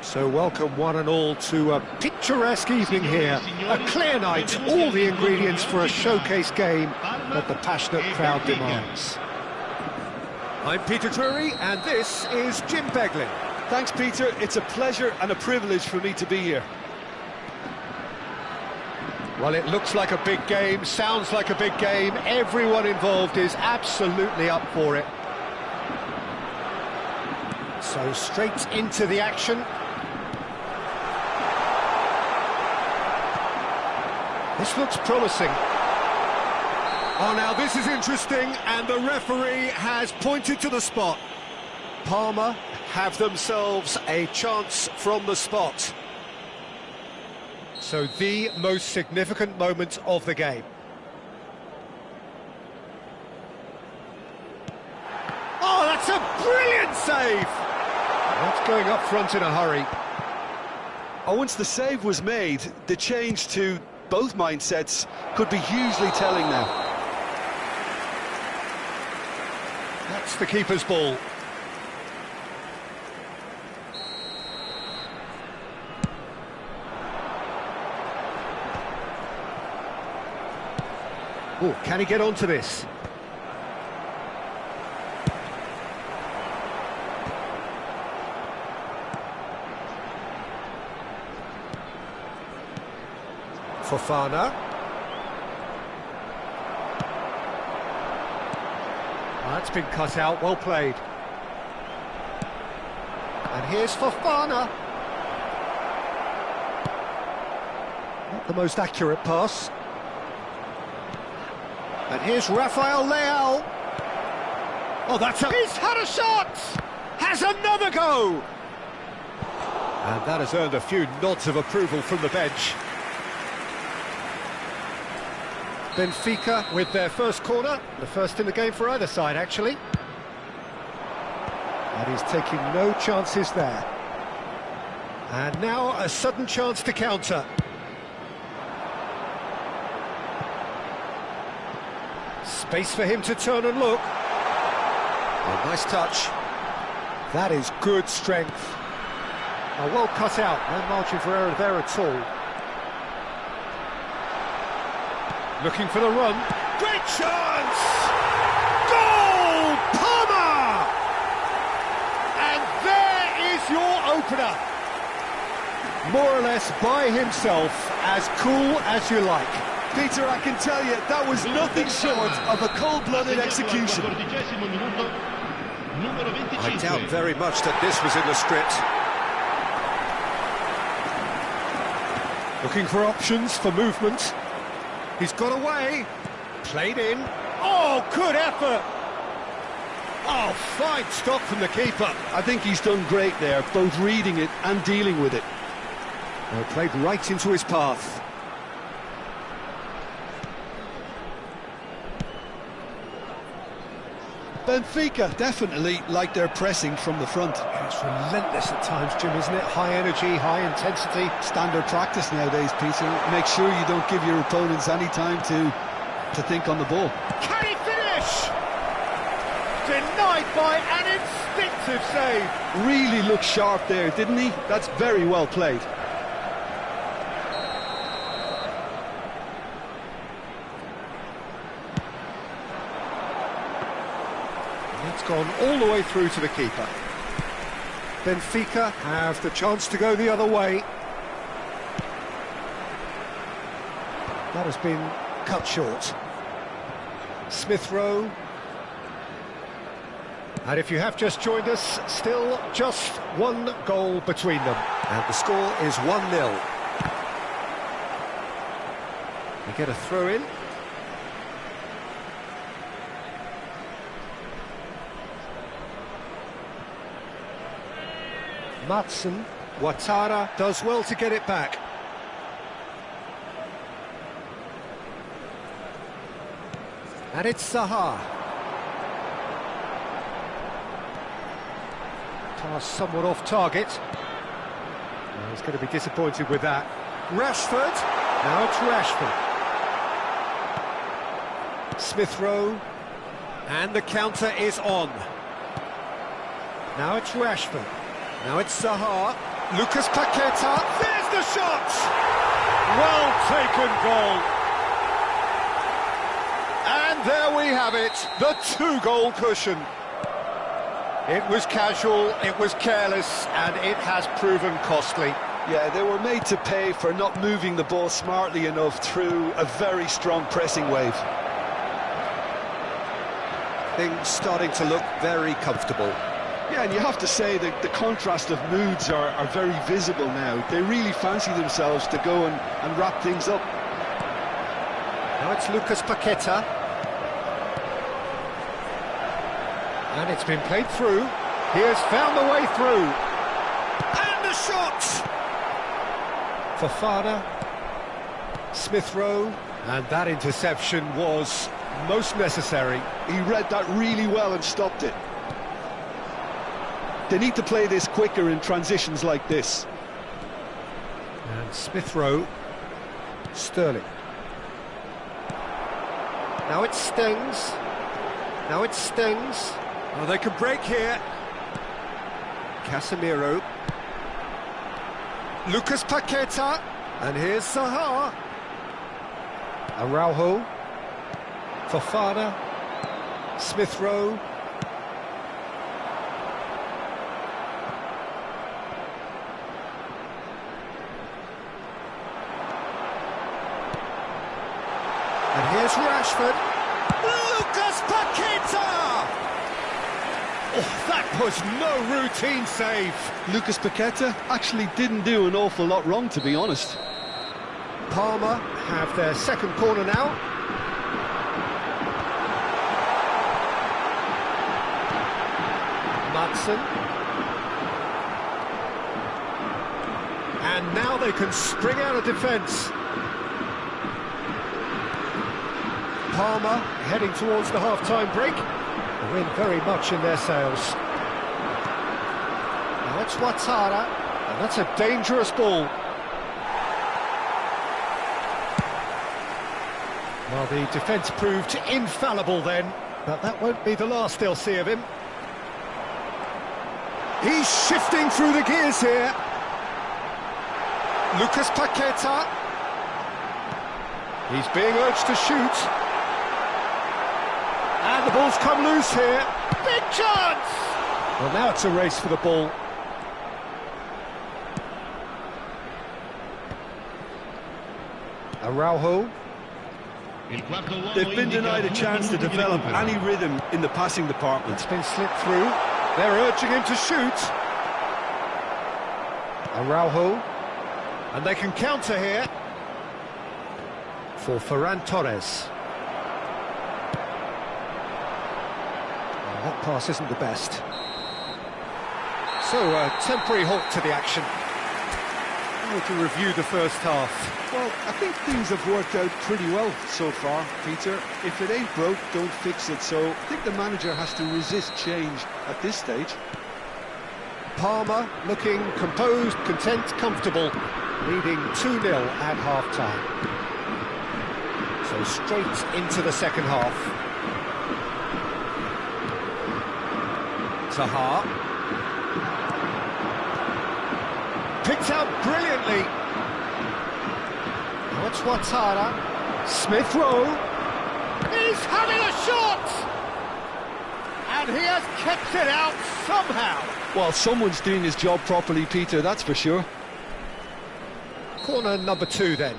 So welcome one and all to a picturesque evening here. A clear night, all the ingredients for a showcase game that the passionate crowd demands. I'm Peter Drury and this is Jim Beglin. Thanks, Peter. It's a pleasure and a privilege for me to be here. Well, it looks like a big game, sounds like a big game. Everyone involved is absolutely up for it. So straight into the action. This looks promising. Oh, now this is interesting, and the referee has pointed to the spot. Parma have themselves a chance from the spot. So the most significant moment of the game. Oh, that's a brilliant save! Not going up front in a hurry. Oh, once the save was made, the change to both mindsets could be hugely telling now. That's the keeper's ball. Oh, can he get onto this? Fofana. Oh, that's been cut out, well played. And here's Fofana. Not the most accurate pass. And here's Rafael Leao. Oh, he's had a shot! Has another go! And that has earned a few nods of approval from the bench. Benfica with their first corner, the first in the game for either side, actually. And he's taking no chances there. And now a sudden chance to counter. Space for him to turn and look. Oh, nice touch. That is good strength. Oh, well cut out, no margin for error there at all. Looking for the run. Great chance! Goal! Parma! And there is your opener. More or less by himself, as cool as you like. Peter, I can tell you, that was nothing short of a cold-blooded execution. I doubt very much that this was in the script. Looking for options for movement. He's got away. Played in. Oh, good effort. Oh, fine stop from the keeper. I think he's done great there, both reading it and dealing with it. Well, played right into his path. Benfica definitely like their pressing from the front. It's relentless at times, Jim, isn't it? High energy, high intensity. Standard practice nowadays, Peter. Make sure you don't give your opponents any time to think on the ball. Can he finish? Denied by an instinctive save. Really looked sharp there, didn't he? That's very well played. It's gone all the way through to the keeper. Benfica have the chance to go the other way. That has been cut short. Smith Rowe. And if you have just joined us, still just one goal between them. And the score is 1-0. We get a throw in. Matson, Ouattara does well to get it back. And it's Zaha. Pass somewhat off target. Well, he's going to be disappointed with that. Rashford. Now it's Rashford. Smith Rowe. And the counter is on. Now it's Rashford. Now it's Zaha. Lucas Paqueta, there's the shot! Well taken goal. And there we have it, the 2-goal cushion. It was casual, it was careless, and it has proven costly. Yeah, they were made to pay for not moving the ball smartly enough through a very strong pressing wave. Things starting to look very comfortable. Yeah, and you have to say that the contrast of moods are very visible now. They really fancy themselves to go and wrap things up. Now it's Lucas Paqueta. And it's been played through. He has found the way through. And the shot! Fofana. Smith Rowe. And that interception was most necessary. He read that really well and stopped it. They need to play this quicker in transitions like this. And Smith Rowe. Sterling. Now it stings. Now it stings. Oh, they can break here. Casemiro. Lucas Paqueta. And here's Zaha. Araujo. Fofana. Smith Rowe. And here's Rashford. Lucas Paqueta! Oh, that was no routine save. Lucas Paqueta actually didn't do an awful lot wrong, to be honest. Parma have their second corner now. Madsen. And now they can spring out of defence. Parma heading towards the half-time break. The wind very much in their sails. Now it's Ouattara, and that's a dangerous ball. Well, the defence proved infallible then, but that won't be the last they'll see of him. He's shifting through the gears here. Lucas Paqueta. He's being urged to shoot. And the ball's come loose here. Big chance! Well, now it's a race for the ball. Araujo. They've been denied a chance to develop any rhythm in the passing department. It's been slipped through. They're urging him to shoot. Araujo. And they can counter here. For Ferran Torres. That pass isn't the best. So, a temporary halt to the action. To review the first half. Well, I think things have worked out pretty well so far, Peter. If it ain't broke, don't fix it. So, I think the manager has to resist change at this stage. Parma looking composed, content, comfortable, leading 2-0 at half-time. So, straight into the second half. Zaha. Picked out brilliantly. Now it's Ouattara. Smith Rowe. He's having a shot! And he has kept it out somehow. Well, someone's doing his job properly, Peter, that's for sure. Corner number 2 then.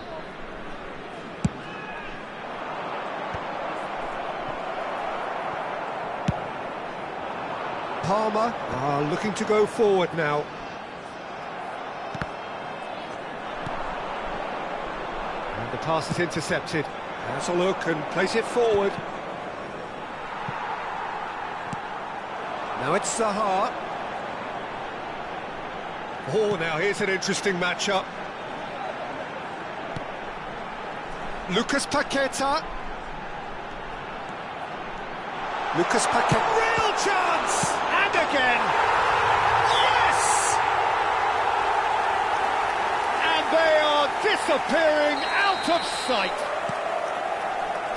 Parma are looking to go forward now. And the pass is intercepted. Has a look and plays it forward. Now it's Zaha. Oh, now here's an interesting matchup. Lucas Paqueta. Lucas Paqueta. Real chance! And again! Yes! And they are disappearing out of sight.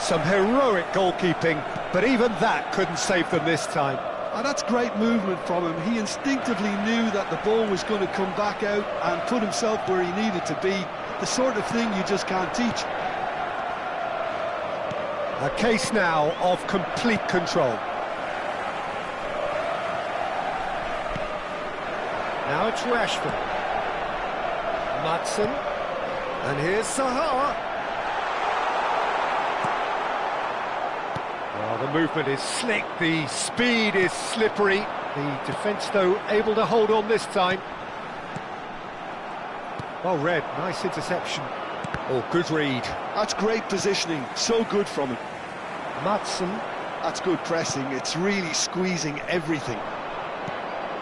Some heroic goalkeeping, but even that couldn't save them this time. Oh, that's great movement from him. He instinctively knew that the ball was going to come back out and put himself where he needed to be. The sort of thing you just can't teach. A case now of complete control. Now it's Rashford. Madsen. And here's Zaha. Well, the movement is slick, the speed is slippery. The defence, though, able to hold on this time. Well read, nice interception. Oh, good read. That's great positioning, so good from him. Madsen. That's good pressing, it's really squeezing everything.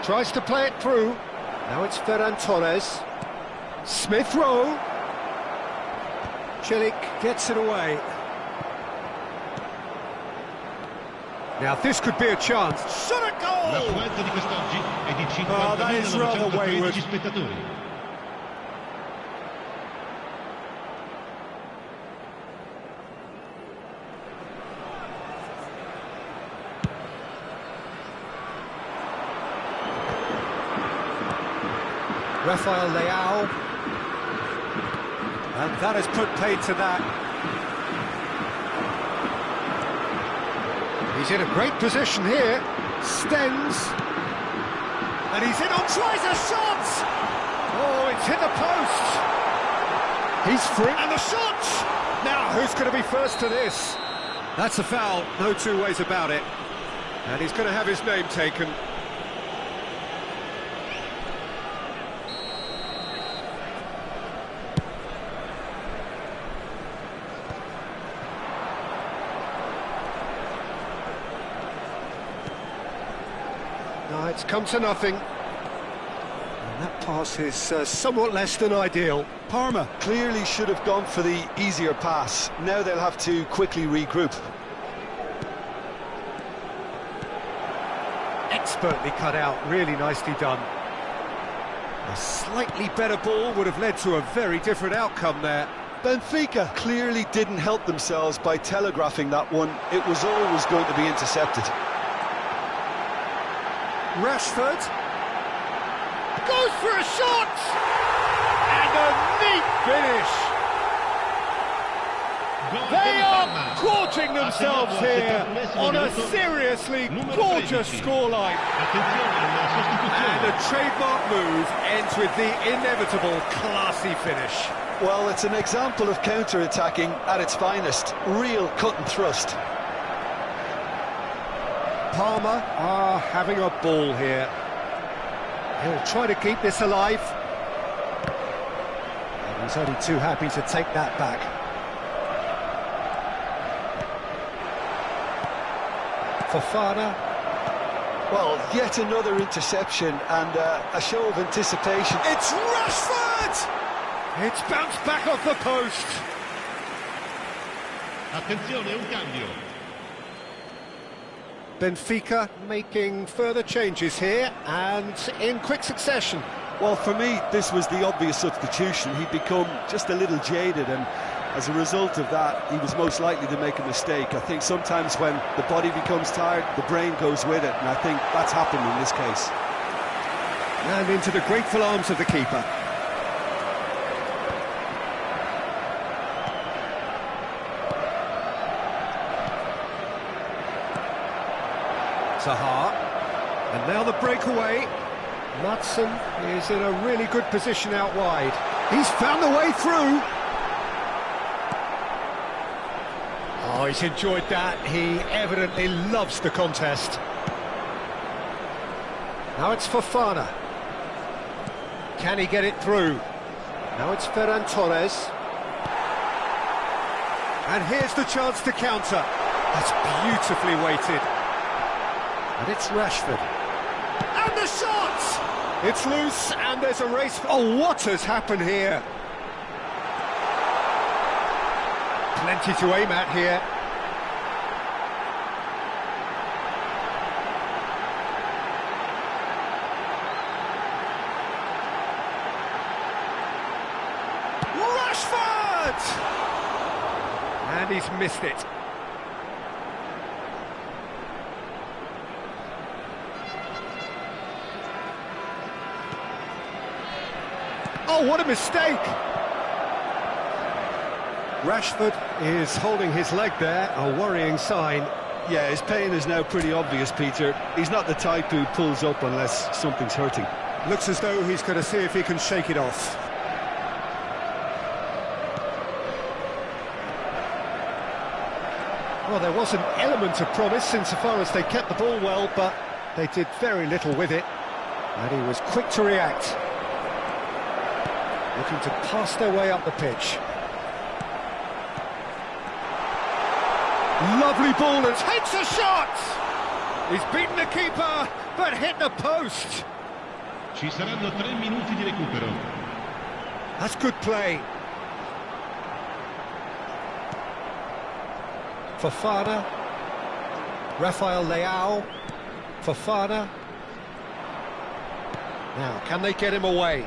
Tries to play it through. Now it's Ferran Torres. Smith Rowe. Chilik gets it away. Now this could be a chance. Shot a goal! L'affluenza di quest'oggi è di Oh, that is rather wayward. 50.913 spettatori. Rafael Leao. And that has put paid to that. He's in a great position here. Stens. And he's in on, tries a shot! Oh, it's hit the post. He's free. And the shot! Now, who's going to be first to this? That's a foul, no two ways about it. And he's going to have his name taken. No, it's come to nothing. And that pass is somewhat less than ideal. Parma clearly should have gone for the easier pass. Now they'll have to quickly regroup. Expertly cut out, really nicely done. A slightly better ball would have led to a very different outcome there. Benfica clearly didn't help themselves by telegraphing that one. It was always going to be intercepted. Rashford goes for a shot, and a neat finish. They are gorging themselves here on a seriously gorgeous scoreline. And the trademark move ends with the inevitable classy finish. Well, it's an example of counter-attacking at its finest. Real cut and thrust. Parma are having a ball here. He'll try to keep this alive. And he's only too happy to take that back. Fofana. Well, yet another interception and a show of anticipation. It's Rashford! It's bounced back off the post. Attenzione, un cambio. Benfica making further changes here and in quick succession. Well, for me, this was the obvious substitution. He'd become just a little jaded, and as a result of that, he was most likely to make a mistake. I think sometimes when the body becomes tired, the brain goes with it, and I think that's happened in this case. And into the grateful arms of the keeper. Zaha, and now the breakaway. Madsen is in a really good position out wide. He's found the way through. Oh, he's enjoyed that. He evidently loves the contest. Now it's Fofana. Can he get it through? Now it's Ferran Torres. And here's the chance to counter. That's beautifully weighted. And it's Rashford. And the shot! It's loose, and there's a race. Oh, what has happened here? Plenty to aim at here. Rashford! And he's missed it. Oh, what a mistake! Rashford is holding his leg there, a worrying sign. Yeah, his pain is now pretty obvious, Peter. He's not the type who pulls up unless something's hurting. Looks as though he's going to see if he can shake it off. Well, there was an element of promise insofar as they kept the ball well, but they did very little with it. And he was quick to react. Looking to pass their way up the pitch. Lovely ball and takes a shot! He's beaten the keeper, but hit the post. Ci saranno 3 minuti di recupero. That's good play. Fofana. Rafael Leao. Fofana. Now, can they get him away?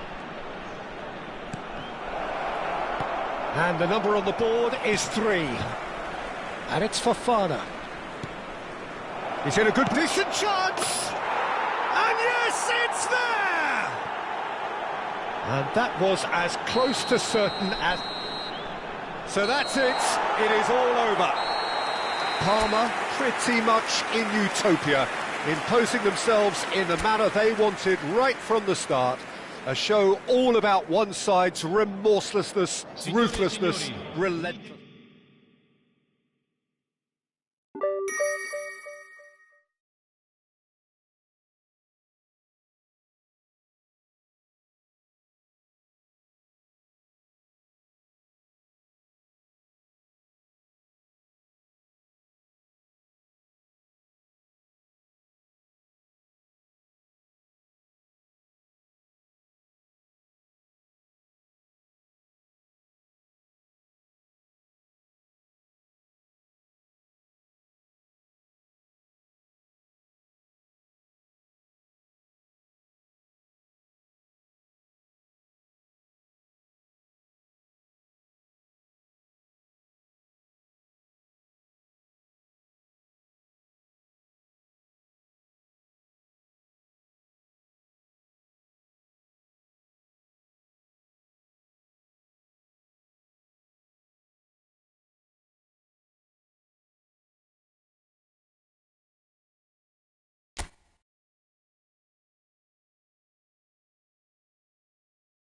And the number on the board is 3. And it's Fofana. He's in a good position, chance! And yes, it's there! And that was as close to certain as... So that's it, it is all over. Parma pretty much in utopia, imposing themselves in the manner they wanted right from the start. A show all about one side's remorselessness, ruthlessness, relentlessness.